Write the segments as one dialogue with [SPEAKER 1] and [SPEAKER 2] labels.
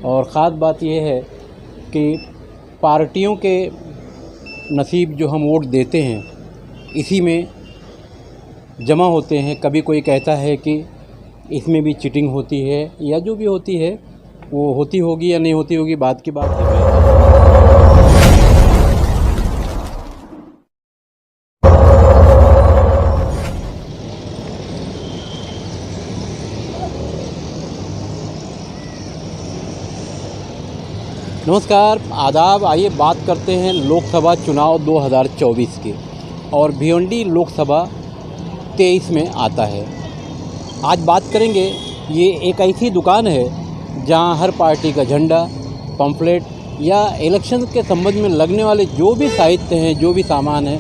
[SPEAKER 1] और ख़ास बात यह है कि पार्टियों के नसीब जो हम वोट देते हैं इसी में जमा होते हैं। कभी कोई कहता है कि इसमें भी चीटिंग होती है या जो भी होती है वो होती होगी या नहीं होती होगी, बात की बात है। नमस्कार, आदाब। आइए बात करते हैं लोकसभा चुनाव 2024 के, और भिवंडी लोकसभा 23 में आता है। आज बात करेंगे, ये एक ऐसी दुकान है जहां हर पार्टी का झंडा, पम्फलेट या इलेक्शन के संबंध में लगने वाले जो भी साहित्य हैं, जो भी सामान है,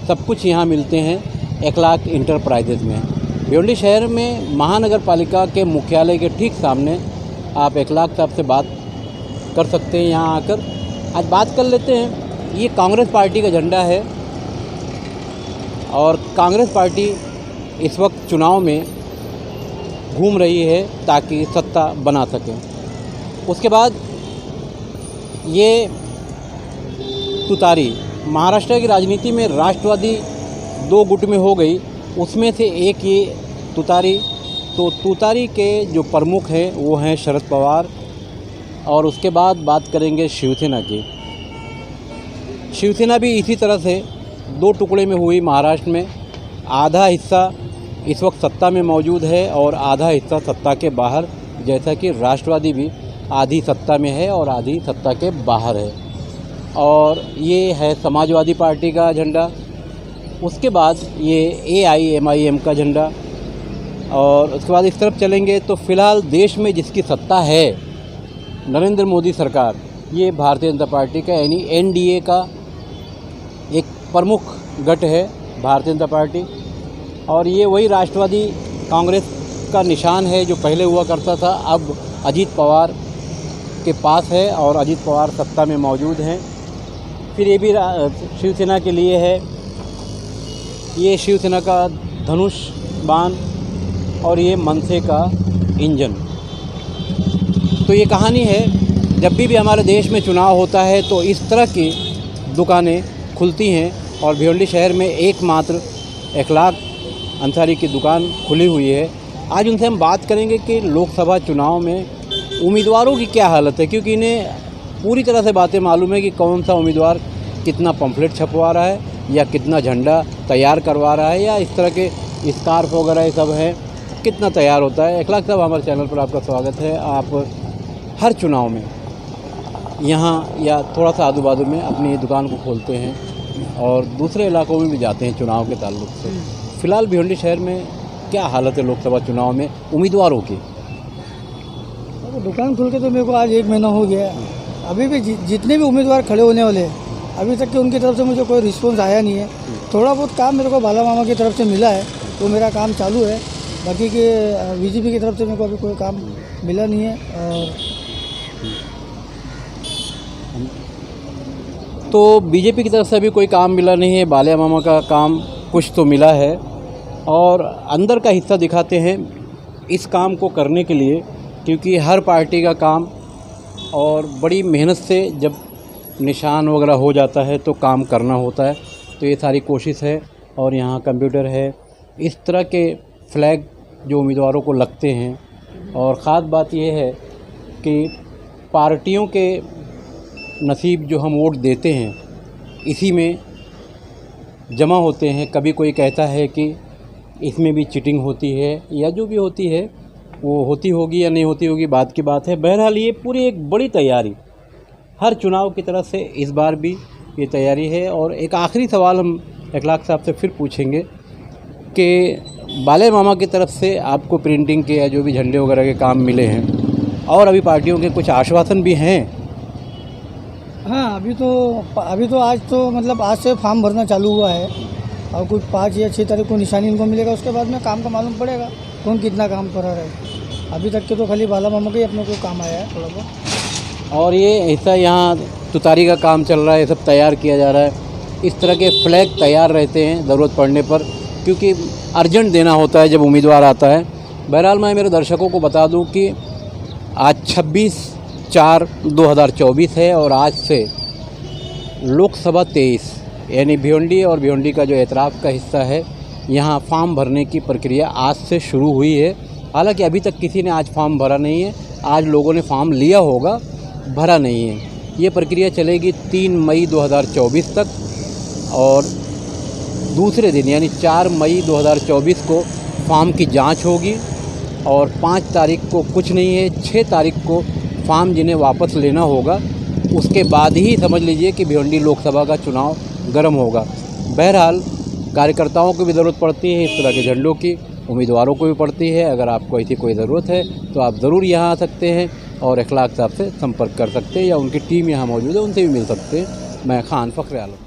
[SPEAKER 1] सब कुछ यहां मिलते हैं एकलाख इंटरप्राइजेज में। भिवंडी शहर में महानगर पालिका के मुख्यालय के ठीक सामने आप एकलाख साहब से बात कर सकते हैं यहाँ आकर। आज बात कर लेते हैं। ये कांग्रेस पार्टी का झंडा है और कांग्रेस पार्टी इस वक्त चुनाव में घूम रही है ताकि सत्ता बना सके। उसके बाद ये तुतारी, महाराष्ट्र की राजनीति में राष्ट्रवादी दो गुट में हो गई, उसमें से एक ये तुतारी। तो तुतारी के जो प्रमुख हैं वो हैं शरद पवार। और उसके बाद बात करेंगे शिवसेना की। शिवसेना भी इसी तरह से दो टुकड़े में हुई महाराष्ट्र में। आधा हिस्सा इस वक्त सत्ता में मौजूद है और आधा हिस्सा सत्ता के बाहर, जैसा कि राष्ट्रवादी भी आधी सत्ता में है और आधी सत्ता के बाहर है। और ये है समाजवादी पार्टी का झंडा। उसके बाद ये AIMIM का झंडा। और उसके बाद इस तरफ चलेंगे तो फ़िलहाल देश में जिसकी सत्ता है, नरेंद्र मोदी सरकार, ये भारतीय जनता पार्टी का यानी NDA का एक प्रमुख गठ है भारतीय जनता पार्टी। और ये वही राष्ट्रवादी कांग्रेस का निशान है जो पहले हुआ करता था, अब अजीत पवार के पास है और अजीत पवार सत्ता में मौजूद हैं। फिर ये भी शिवसेना के लिए है, ये शिवसेना का धनुष बाण और ये मनसे का इंजन। तो ये कहानी है, जब भी हमारे देश में चुनाव होता है तो इस तरह की दुकानें खुलती हैं। और भिवंडी शहर में एकमात्र एकलाख अंसारी की दुकान खुली हुई है। आज उनसे हम बात करेंगे कि लोकसभा चुनाव में उम्मीदवारों की क्या हालत है, क्योंकि इन्हें पूरी तरह से बातें मालूम है कि कौन सा उम्मीदवार कितना पम्फलेट छपवा रहा है या कितना झंडा तैयार करवा रहा है या इस तरह के स्कार्फ वगैरह ये सब हैं, कितना तैयार होता है। एकलाख साहब, हमारे चैनल पर आपका स्वागत है। आप हर चुनाव में यहाँ या थोड़ा सा आजू बाजू में अपनी दुकान को खोलते हैं और दूसरे इलाकों में भी जाते हैं चुनाव के ताल्लुक से। फ़िलहाल भिवंडी शहर में क्या हालत है लोकसभा चुनाव में उम्मीदवारों की?
[SPEAKER 2] दुकान खुल के तो मेरे को आज 1 महीना हो गया। अभी भी जितने भी उम्मीदवार खड़े होने वाले हैं, अभी तक के उनकी तरफ से मुझे कोई रिस्पॉन्स आया नहीं है। थोड़ा बहुत काम मेरे को बाला मामा की तरफ से मिला है, तो मेरा काम चालू है। बाकी के BJP की तरफ से मेरे को अभी कोई काम मिला नहीं है। और
[SPEAKER 1] तो BJP की तरफ से अभी कोई काम मिला नहीं है, बाला मामा का काम कुछ तो मिला है। और अंदर का हिस्सा दिखाते हैं इस काम को करने के लिए, क्योंकि हर पार्टी का काम और बड़ी मेहनत से जब निशान वगैरह हो जाता है तो काम करना होता है। तो ये सारी कोशिश है। और यहाँ कंप्यूटर है, इस तरह के फ्लैग जो उम्मीदवारों को लगते हैं। और ख़ास बात यह है कि पार्टियों के नसीब जो हम वोट देते हैं इसी में जमा होते हैं। कभी कोई कहता है कि इसमें भी चीटिंग होती है या जो भी होती है वो होती होगी या नहीं होती होगी, बात की बात है। बहरहाल ये पूरी एक बड़ी तैयारी हर चुनाव की तरफ से इस बार भी ये तैयारी है। और एक आखिरी सवाल हम एकलाख साहब से फिर पूछेंगे कि बाले मामा की तरफ से आपको प्रिंटिंग के या जो भी झंडे वगैरह के काम मिले हैं और अभी पार्टियों के कुछ आश्वासन भी हैं?
[SPEAKER 2] हाँ, अभी तो आज तो मतलब आज से फॉर्म भरना चालू हुआ है और कुछ 5 या 6 तारीख को निशानी इनको मिलेगा। उसके बाद में काम का मालूम पड़ेगा कौन कितना काम कर रहा है। अभी तक के तो खाली बाला मामा का ही अपने को काम आया है थोड़ा बहुत।
[SPEAKER 1] और ये ऐसा यहाँ तुतारी का काम चल रहा है, ये सब तैयार किया जा रहा है। इस तरह के फ्लैग तैयार रहते हैं ज़रूरत पड़ने पर, क्योंकि अर्जेंट देना होता है जब उम्मीदवार आता है। बहरहाल मैं मेरे दर्शकों को बता दूं कि आज 26 4/2024 है और आज से लोकसभा 23 यानी भिवंडी और भिवंडी का जो एतराफ़ का हिस्सा है यहाँ फॉर्म भरने की प्रक्रिया आज से शुरू हुई है। हालांकि अभी तक किसी ने आज फॉर्म भरा नहीं है। आज लोगों ने फॉर्म लिया होगा, भरा नहीं है। ये प्रक्रिया चलेगी 3 मई 2024 तक और दूसरे दिन यानी 4 मई 2024 को फॉर्म की जांच होगी और 5 तारीख को कुछ नहीं है, 6 तारीख को फॉर्म जिन्हें वापस लेना होगा उसके बाद ही समझ लीजिए कि भिवंडी लोकसभा का चुनाव गर्म होगा। बहरहाल कार्यकर्ताओं को भी ज़रूरत पड़ती है इस तरह के झंडों की, उम्मीदवारों को भी पड़ती है। अगर आपको ऐसी कोई ज़रूरत है तो आप ज़रूर यहाँ आ सकते हैं और इखलाक साहब से संपर्क कर सकते हैं या उनकी टीम यहाँ मौजूद है, उनसे भी मिल सकते हैं। मैं खान फ़ख्र आलम।